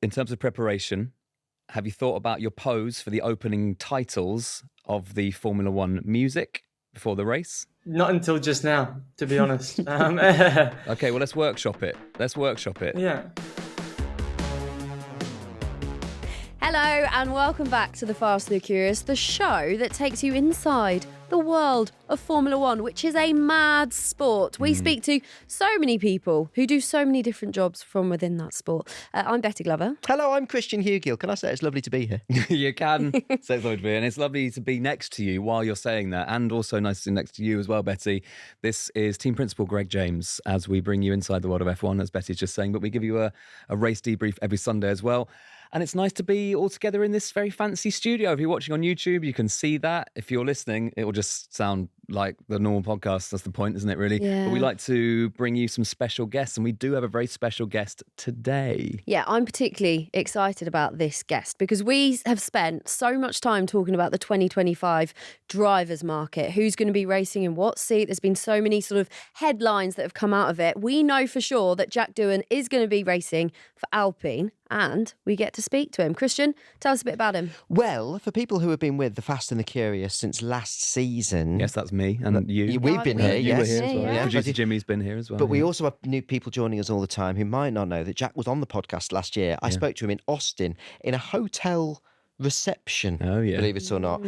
in terms of preparation, have you thought about your pose for the opening titles of the Formula One music before the race? Not until just now, to be honest. Okay, well, let's workshop it. Yeah. Hello and welcome back to The Fast and the Curious, the show that takes you inside the world of Formula One, which is a mad sport. We speak to so many people who do so many different jobs from within that sport. I'm Betty Glover. Hello, I'm Christian Hugill. Can I say it's lovely to be here? You can. So it's lovely to be, and it's lovely to be next to you while you're saying that, and also nice to be next to you as well, Betty. This is Team Principal Greg James as we bring you inside the world of F1, as Betty's just saying, but we give you a race debrief every Sunday as well. And it's nice to be all together in this very fancy studio. If you're watching on YouTube, you can see that. If you're listening, it will just sound like the normal podcast. That's the point, isn't it, really? Yeah. But we like to bring you some special guests, and we do have a very special guest today. Yeah, I'm particularly excited about this guest because we have spent so much time talking about the 2025 drivers market, who's going to be racing in what seat. There's been so many sort of headlines that have come out of it. We know for sure that Jack Doohan is going to be racing for Alpine, and we get to speak to him. Christian, tell us a bit about him. Well, for people who have been with The Fast and the Curious since last season... Yes, that's me and you. We've been here, You were yes. here as well. Yeah. Producer Jimmy's been here as well. But we also have new people joining us all the time who might not know that Jack was on the podcast last year. I spoke to him in Austin in a hotel reception, believe it or not.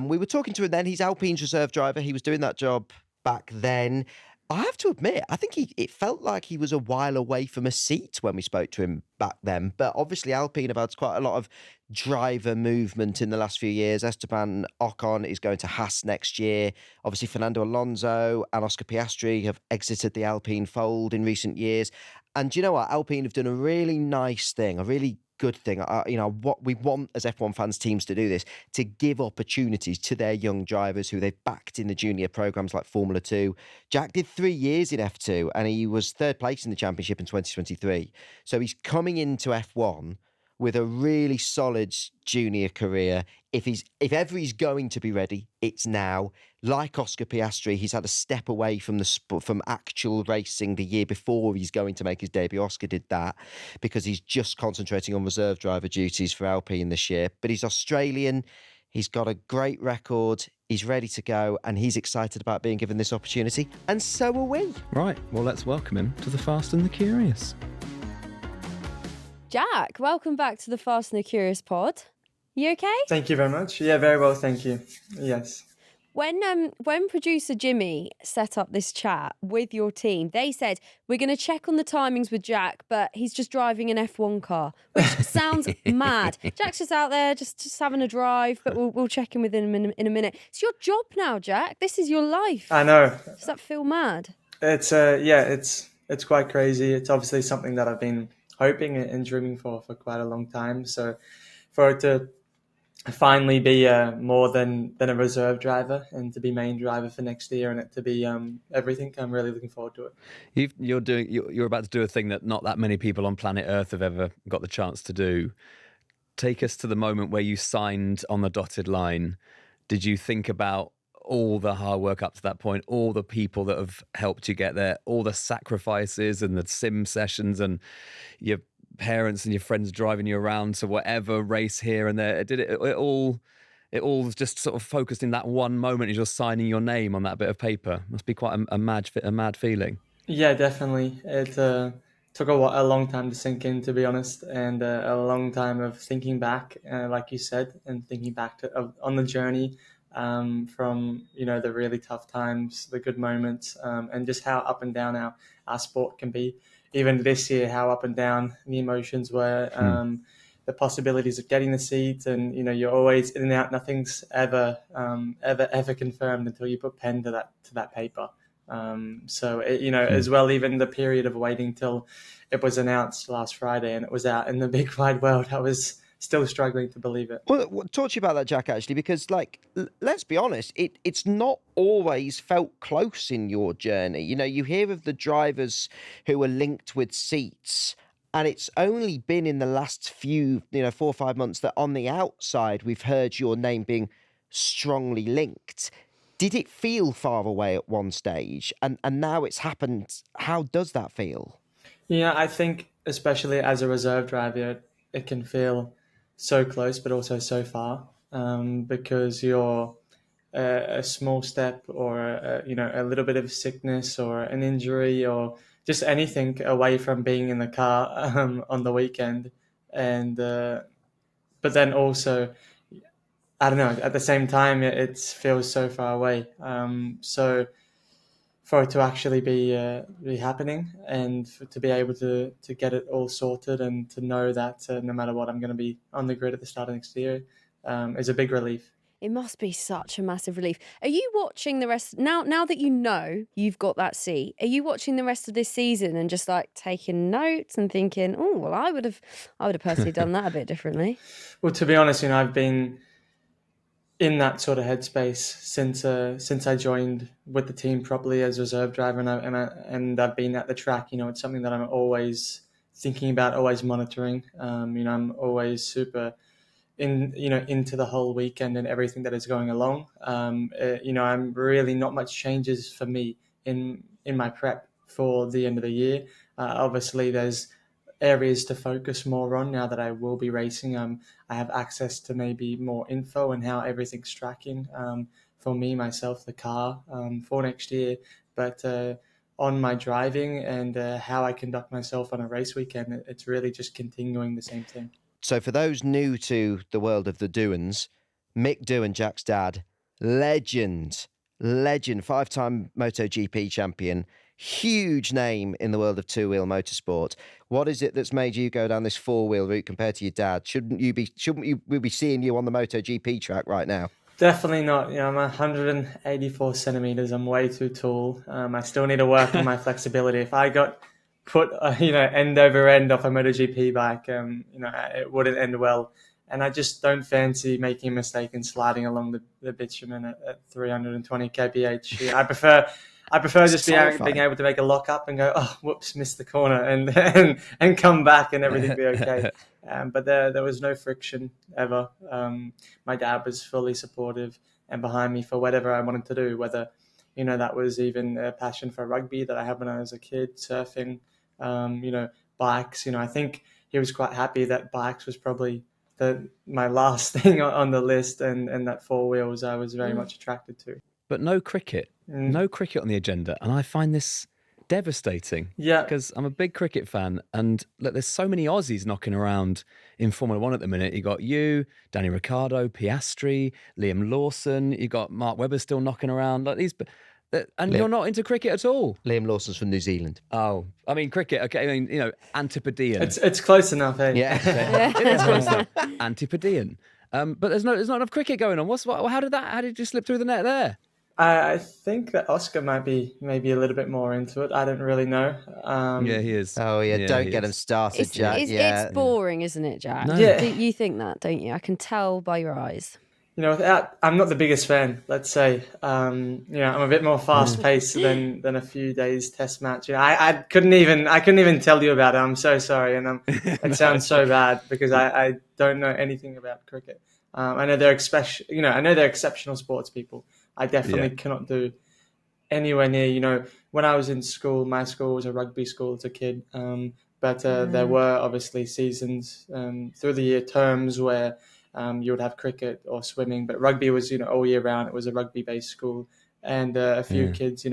We were talking to him then. He's Alpine's reserve driver. He was doing that job back then. I have to admit, I think it felt like he was a while away from a seat when we spoke to him back then. But obviously Alpine have had quite a lot of driver movement in the last few years. Esteban Ocon is going to Haas next year. Obviously Fernando Alonso and Oscar Piastri have exited the Alpine fold in recent years. And do you know what? Alpine have done a really nice thing, a really good thing. What we want as F1 fans teams to do this, to give opportunities to their young drivers who they've backed in the junior programs like Formula 2. Jack did 3 years in F2 and he was third place in the championship in 2023. So he's coming into F1 with a really solid junior career. If ever he's going to be ready, it's now. Like Oscar Piastri, he's had a step away from from actual racing the year before he's going to make his debut. Oscar did that because he's just concentrating on reserve driver duties for Alpine this year. But he's Australian. He's got a great record. He's ready to go, and he's excited about being given this opportunity. And so are we. Right, well, let's welcome him to The Fast and the Curious. Jack, welcome back to the Fast and the Curious pod. You okay? Thank you very much. Yeah, very well, thank you. Yes. When producer Jimmy set up this chat with your team, they said, we're going to check on the timings with Jack, but he's just driving an F1 car, which sounds mad. Jack's just out there, just having a drive, but we'll check in with him in a minute. It's your job now, Jack. This is your life. I know. Does that feel mad? It's it's quite crazy. It's obviously something that I've been hoping and dreaming for quite a long time. So for it to finally be more than a reserve driver and to be main driver for next year and it to be everything, I'm really looking forward to it. You're about to do a thing that not that many people on planet Earth have ever got the chance to do. Take us to the moment where you signed on the dotted line. Did you think about all the hard work up to that point, all the people that have helped you get there, all the sacrifices and the sim sessions and your parents and your friends driving you around to whatever race here and there? Did it all was just sort of focused in that one moment as you're signing your name on that bit of paper? Must be quite a mad feeling. Yeah, definitely. It took a long time to sink in, to be honest, and a long time of thinking back, like you said, and thinking back on the journey. From the really tough times, the good moments, and just how up and down our sport can be. Even this year, how up and down the emotions were, the possibilities of getting the seat, and you're always in and out. Nothing's ever confirmed until you put pen to that paper. As well, even the period of waiting till it was announced last Friday and it was out in the big wide world, I was still struggling to believe it. Well, talk to you about that, Jack, actually, because, let's be honest, it's not always felt close in your journey. You hear of the drivers who are linked with seats, and it's only been in the last few, 4 or 5 months that on the outside we've heard your name being strongly linked. Did it feel far away at one stage? And now it's happened. How does that feel? Yeah, I think especially as a reserve driver, it can feel so close, but also so far, because you're a small step or a little bit of sickness or an injury or just anything away from being in the car on the weekend, and but then also I don't know. At the same time, it feels so far away. So for it to actually be happening and to be able to get it all sorted and to know that no matter what, I'm going to be on the grid at the start of next year is a big relief. It must be such a massive relief. Are you watching the rest now? Now that you know you've got that seat, are you watching the rest of this season and just like taking notes and thinking, "Oh, well, I would have personally done that a bit differently." Well, to be honest, I've been in that sort of headspace since I joined with the team properly as reserve driver, and I've been at the track. It's something that I'm always thinking about, always monitoring. I'm always super into the whole weekend and everything that is going along. I'm really not much changes for me in my prep for the end of the year. Obviously, there's areas to focus more on now that I will be racing. I have access to maybe more info and how everything's tracking for me, myself, the car for next year. But on my driving and how I conduct myself on a race weekend, it's really just continuing the same thing. So for those new to the world of the Doohans, Mick Doohan, Jack's dad, legend, 5-time MotoGP champion, huge name in the world of two-wheel motorsport. What is it that's made you go down this four-wheel route compared to your dad? Shouldn't we be seeing you on the MotoGP track right now? Definitely not. I'm 184 centimeters. I'm way too tall. I still need to work on my flexibility. If I got put, end over end off a MotoGP bike, it wouldn't end well. And I just don't fancy making a mistake and sliding along the bitumen at 320 kph. I prefer just being able to make a lock up and go, oh, whoops, missed the corner, and come back and everything be okay. But there was no friction ever. My dad was fully supportive and behind me for whatever I wanted to do, whether that was even a passion for rugby that I had when I was a kid, surfing, bikes. I think he was quite happy that bikes was probably my last thing on the list, and that four wheels I was very much attracted to. But no cricket. No cricket on the agenda. And I find this devastating. Yeah. Because I'm a big cricket fan. And look, there's so many Aussies knocking around in Formula One at the minute. You got you, Danny Ricciardo, Piastri, Liam Lawson. You got Mark Webber still knocking around. Like these. And you're not into cricket at all. Liam Lawson's from New Zealand. Oh, I mean, cricket. Okay, I mean, Antipodean. It's close enough, eh? Yeah. It is close enough. Antipodean. But there's not enough cricket going on. How did you slip through the net there? I think that Oscar might be maybe a little bit more into it. I don't really know. Yeah, he is. Oh, yeah, don't get him started, Jack. It's boring, isn't it, Jack? No. Yeah. You think that, don't you? I can tell by your eyes. I'm not the biggest fan, let's say. I'm a bit more fast-paced than a few days test match. I couldn't even tell you about it. I'm so sorry, and it sounds so bad because I don't know anything about cricket. I know they're exceptional sports people. I definitely cannot do anywhere near. When I was in school, my school was a rugby school as a kid, but there were obviously seasons through the year, terms where you would have cricket or swimming, but rugby was all year round. It was a rugby based school, and a few kids in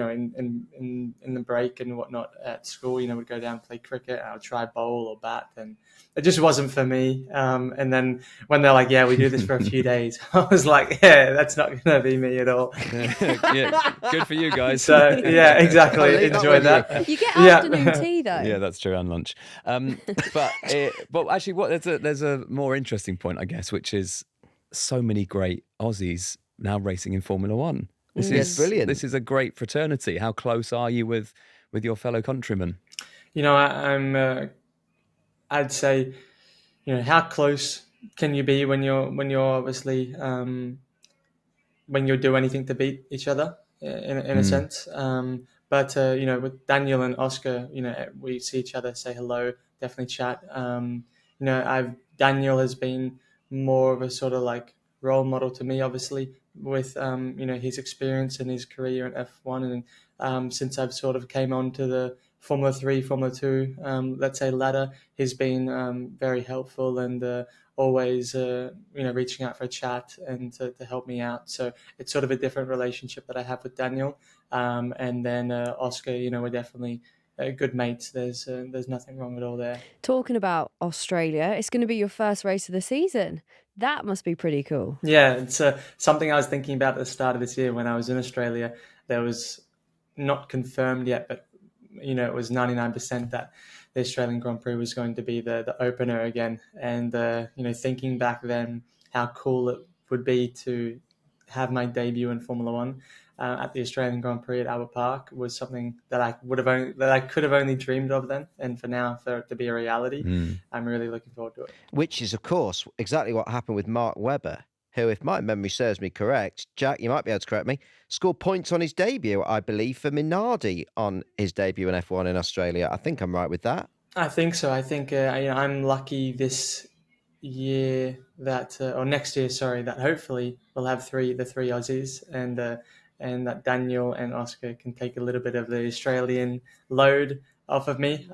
the break and whatnot at school would go down and play cricket. I would try bowl or bat, and it just wasn't for me. And then when they're like, yeah, we do this for a few days, I was like, yeah, that's not going to be me at all. Yeah, good for you guys. So yeah, exactly. Enjoyed that. You get afternoon tea though. Yeah, that's true, and lunch. But actually, there's a more interesting point, I guess, which is so many great Aussies now racing in Formula One. This is brilliant. This is a great fraternity. How close are you with your fellow countrymen? I'm. I'd say, how close can you be when you're obviously when you do anything to beat each other in a sense. But with Daniel and Oscar, we see each other, say hello, definitely chat. Daniel has been more of a sort of like role model to me, obviously, with his experience and his career in F1, and since I've sort of came on to the Formula 3, Formula 2, let's say ladder, he's been very helpful and always reaching out for a chat and to help me out. So it's sort of a different relationship that I have with Daniel. And then Oscar, we're definitely good mates. There's nothing wrong at all there. Talking about Australia, it's going to be your first race of the season. That must be pretty cool. Yeah, it's something I was thinking about at the start of this year when I was in Australia. There was not confirmed yet, but it was 99% that the Australian Grand Prix was going to be the opener again. And thinking back then, how cool it would be to have my debut in Formula One at the Australian Grand Prix at Albert Park was something that I could have only dreamed of then. And for now, for it to be a reality, I'm really looking forward to it. Which is, of course, exactly what happened with Mark Webber, who, if my memory serves me correct, Jack, you might be able to correct me, scored points on his debut, I believe, for Minardi on his debut in F1 in Australia. I think I'm right with that. I think so. I think I'm lucky this year that, or next year, sorry, that hopefully we'll have the three Aussies, and that Daniel and Oscar can take a little bit of the Australian load off of me,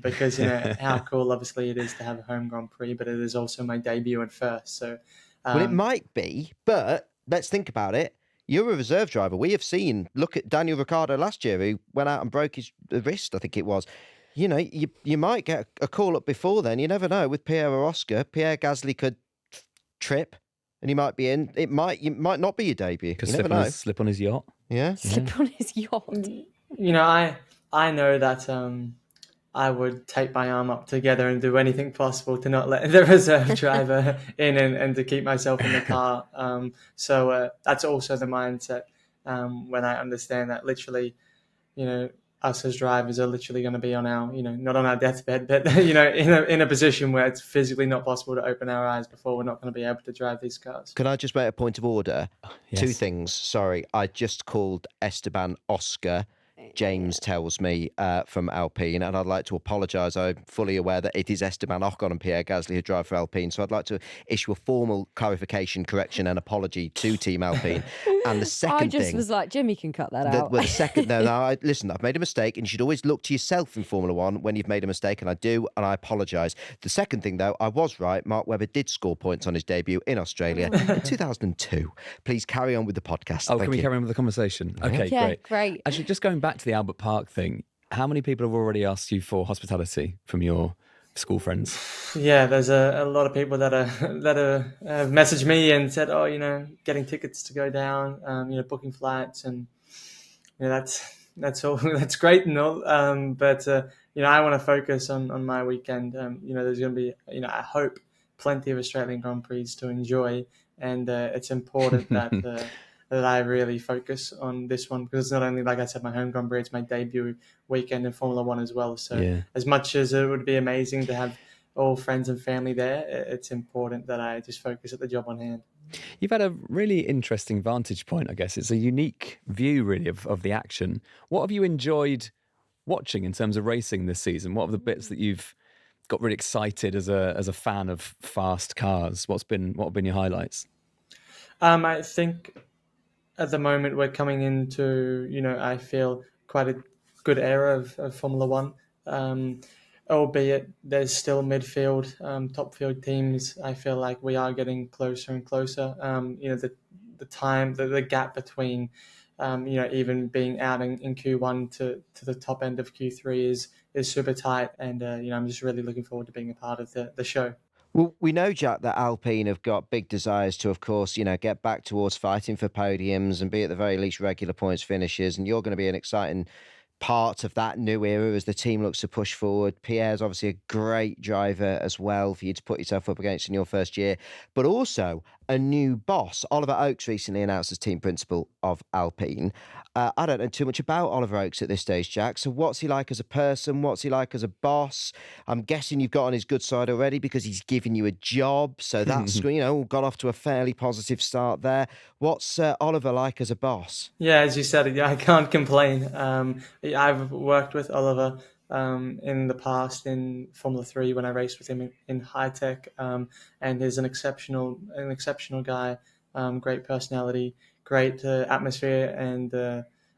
because how cool obviously it is to have a home Grand Prix, but it is also my debut and first. So, well, it might be, but let's think about it. You're a reserve driver. We have seen. Look at Daniel Ricciardo last year, who went out and broke his wrist, I think it was. You might get a call up before then. You never know. With Pierre or Oscar, Pierre Gasly could trip, and he might be in. It might not be your debut. Could you never know. Slip on his yacht. Yeah, slip on his yacht. I know that I would tape my arm up together and do anything possible to not let the reserve driver in and to keep myself in the car. So that's also the mindset when I understand that literally, us as drivers are literally going to be on our, not on our deathbed, but, in a position where it's physically not possible to open our eyes before we're not going to be able to drive these cars. Can I just make a point of order? Yes. 2 things. Sorry, I just called Esteban Oscar. James tells me from Alpine, and I'd like to apologise. I'm fully aware that it is Esteban Ocon and Pierre Gasly who drive for Alpine, so I'd like to issue a formal clarification, correction and apology to Team Alpine. And the second thing... was like, Jimmy can cut that out. The second... listen, I've made a mistake, and you should always look to yourself in Formula One when you've made a mistake, and I do, and I apologise. The second thing, though, I was right. Mark Webber did score points on his debut in Australia in 2002. Please carry on with the podcast. Oh, can we carry on with the conversation? Okay, yeah, great. Actually, just going back to the Albert Park thing, how many people have already asked you for hospitality from your school friends? Yeah, there's a lot of people that have messaged me and said, getting tickets to go down, booking flights, and that's all. That's great and all. But I want to focus on my weekend. There's going to be, I hope, plenty of Australian Grand Prix to enjoy, and it's important that I really focus on this one, because it's not only, like I said, my home Grand Prix, it's my debut weekend in Formula One as well. So as much as it would be amazing to have all friends and family there, it's important that I just focus at the job on hand. You've had a really interesting vantage point, I guess. It's a unique view, really, of the action. What have you enjoyed watching in terms of racing this season? What are the bits that you've got really excited as a fan of fast cars? What have been your highlights? I think at the moment we're coming into, I feel quite a good era of Formula One. Albeit there's still midfield, top field teams. I feel like we are getting closer and closer. The time, the gap between, even being out in Q1 to the top end of Q3 is super tight. And, I'm just really looking forward to being a part of the show. Well, we know, Jack, that Alpine have got big desires to, of course, get back towards fighting for podiums and be at the very least regular points finishes. And you're going to be an exciting part of that new era as the team looks to push forward. Pierre's obviously a great driver as well for you to put yourself up against in your first year, but also a new boss. Oliver Oakes recently announced as team principal of Alpine. I don't know too much about Oliver Oakes at this stage, Jack. So what's he like as a person? What's he like as a boss? I'm guessing you've got on his good side already because he's given you a job. So that's, got off to a fairly positive start there. What's Oliver like as a boss? Yeah, as you said, I can't complain. I've worked with Oliver in the past in Formula 3 when I raced with him in high tech, and he's an exceptional guy, great personality, great atmosphere, and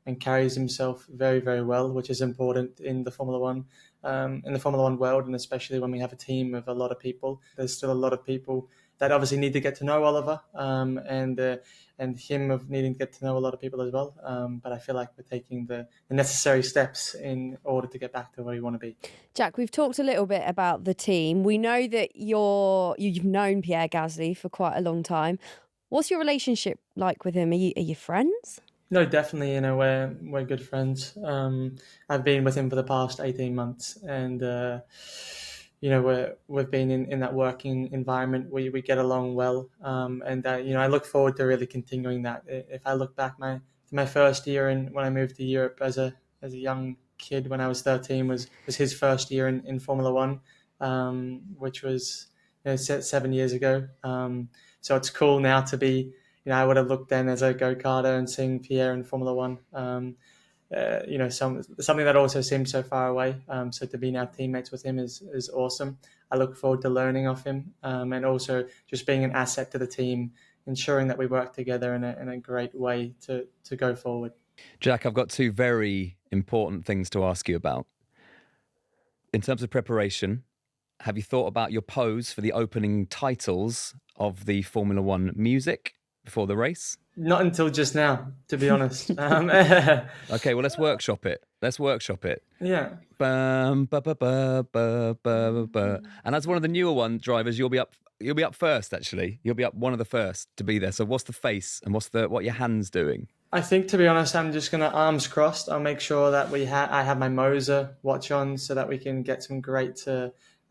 and carries himself very, very well, which is important in the Formula One. In the Formula One world, and especially when we have a team of a lot of people, there's still a lot of people that obviously need to get to know Oliver, and him of needing to get to know a lot of people as well. But I feel like we're taking the necessary steps in order to get back to where we want to be. Jack, we've talked a little bit about the team. We know that you've known Pierre Gasly for quite a long time. What's your relationship like with him? Are you friends? No, definitely. We're good friends. I've been with him for the past 18 months, and we've been in that working environment. We get along well, and I look forward to really continuing that. If I look back my first year when I moved to Europe as a young kid when I was 13 was his first year in Formula One, which was 7 years ago. So it's cool now to be. I would have looked then as a go-karter and seeing Pierre in Formula One. Something that also seemed so far away. So to be now teammates with him is awesome. I look forward to learning off him, and also just being an asset to the team, ensuring that we work together in a great way to go forward. Jack, I've got two very important things to ask you about. In terms of preparation, have you thought about your pose for the opening titles of the Formula One music before the race? Not until just now, to be honest. Okay, well, let's workshop it. Yeah. Bum, ba, ba, ba, ba, ba, ba. And as one of the newer drivers, you'll be up first, actually. You'll be up one of the first to be there. So what's the face and what are your hands doing? I think, to be honest, I'm just going to arms crossed. I'll make sure that I have my Moser watch on so that we can get some great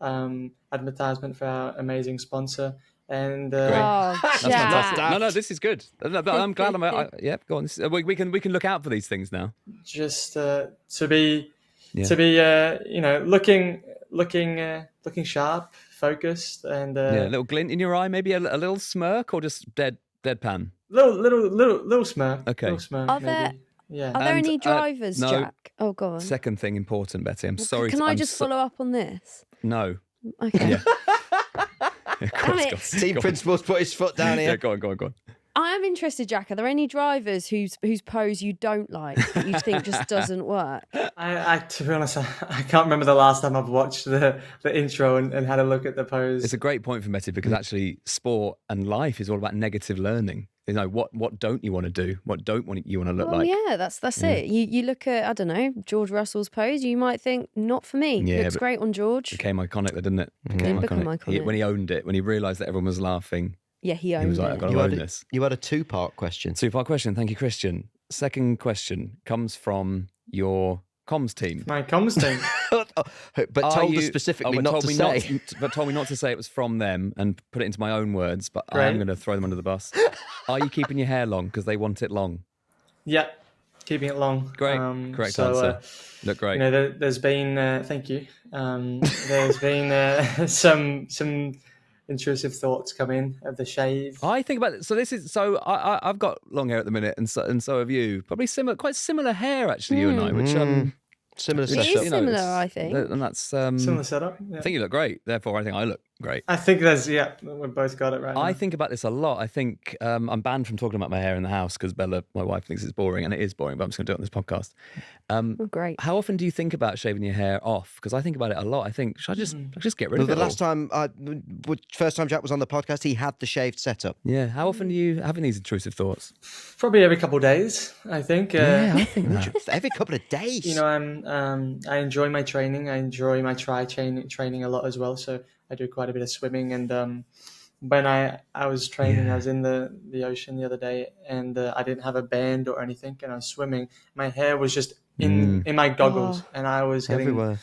advertisement for our amazing sponsor. And That's fantastic. No, this is good. I'm glad yeah, go on. We can look out for these things now. Just to be looking sharp, focused, and a little glint in your eye, maybe a little smirk, or just deadpan. Little smirk. Okay. Little smirk, Are maybe. Yeah. there any drivers, no. Jack? Oh, go on. Second thing important, Betty. I'm sorry. Can I just follow up on this? No. Okay. Yeah. Team principal's put his foot down here. Yeah, go on. I am interested, Jack. Are there any drivers whose pose you don't like, that you think just doesn't work? I to be honest, I can't remember the last time I've watched the intro and had a look at the pose. It's a great point for Betty, because actually sport and life is all about negative learning. What don't you want to do? What don't you want to look like? Yeah, that's it. You look at, I don't know, George Russell's pose, you might think, not for me. Yeah, looks great on George. Became iconic, though, didn't it? Become iconic. When he owned it, when he realised that everyone was laughing. Yeah, he owned was like, it. I've got to own this. You had a two-part question. Two-part question. Thank you, Christian. Second question comes from your comms team. My comms team. But told us specifically not to say. But told me not to say it was from them and put it into my own words, but Great. I'm going to throw them under the bus. Are you keeping your hair long because they want it long? Yeah, keeping it long. Great. Correct answer. Look great. There's been, thank you. There's been some intrusive thoughts come in of the shave. I think about it. So I've got long hair at the minute, and so have you. Probably quite similar hair, actually, you and I, which similar It setup. is similar, I think. And that's Similar setup. Yeah. I think you look great. Therefore, I think I look great. I think we've both got it right now. I think about this a lot. I think I'm banned from talking about my hair in the house because Bella, my wife, thinks it's boring, and it is boring, but I'm just going to do it on this podcast. Great. How often do you think about shaving your hair off? Because I think about it a lot. I think, should I just get rid of it? First time Jack was on the podcast, he had the shaved setup. Yeah. How often do you having these intrusive thoughts? Probably every couple of days, I think. I think that. Every couple of days. I enjoy my training. I enjoy my training a lot as well. So I do quite a bit of swimming. And when I was training, I was in the ocean the other day, and I didn't have a band or anything, and I was swimming. My hair was just in my goggles, and I was everywhere.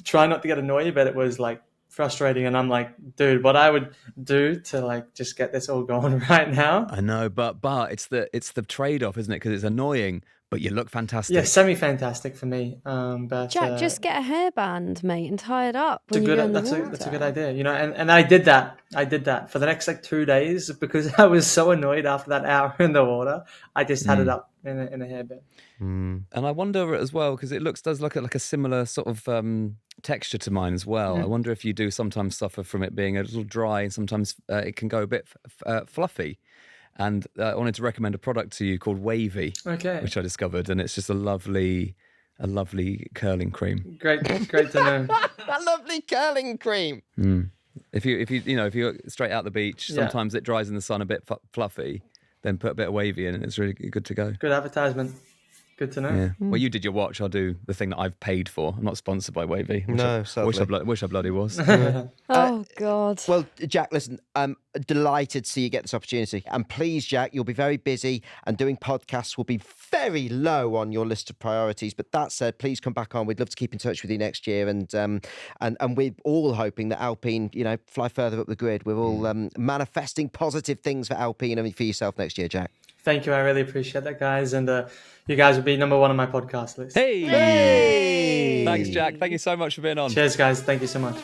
Trying not to get annoyed, but it was like frustrating. And I'm like, dude, what I would do to like just get this all going right now. I know, but it's the trade-off, isn't it? Because it's annoying, but you look fantastic. Yeah, semi-fantastic for me. But Jack, just get a hairband, mate, and tie it up. That's a good idea. And I did that. For the next 2 days because I was so annoyed after that hour in the water. I just had it up in a hairband. And I wonder as well, because it does look like a similar sort of texture to mine as well. I wonder if you do sometimes suffer from it being a little dry, and sometimes it can go a bit fluffy. And I wanted to recommend a product to you called Wavy, which I discovered, and it's just a lovely curling cream. Great to know. A lovely curling cream. If you're straight out the beach, sometimes it dries in the sun a bit fluffy. Then put a bit of Wavy in, and it's really good to go. Good advertisement. Good to know. Yeah. Well, you did your watch. I'll do the thing that I've paid for. I'm not sponsored by Wavy. Wish I bloody was. Oh, God. Well, Jack, listen, I'm delighted to see you get this opportunity. And please, Jack, you'll be very busy and doing podcasts will be very low on your list of priorities. But that said, please come back on. We'd love to keep in touch with you next year. And we're all hoping that Alpine, fly further up the grid. We're all manifesting positive things for Alpine and for yourself next year, Jack. Thank you. I really appreciate that, guys. And you guys will be number one on my podcast list. Hey! Thanks, Jack. Thank you so much for being on. Cheers, guys. Thank you so much.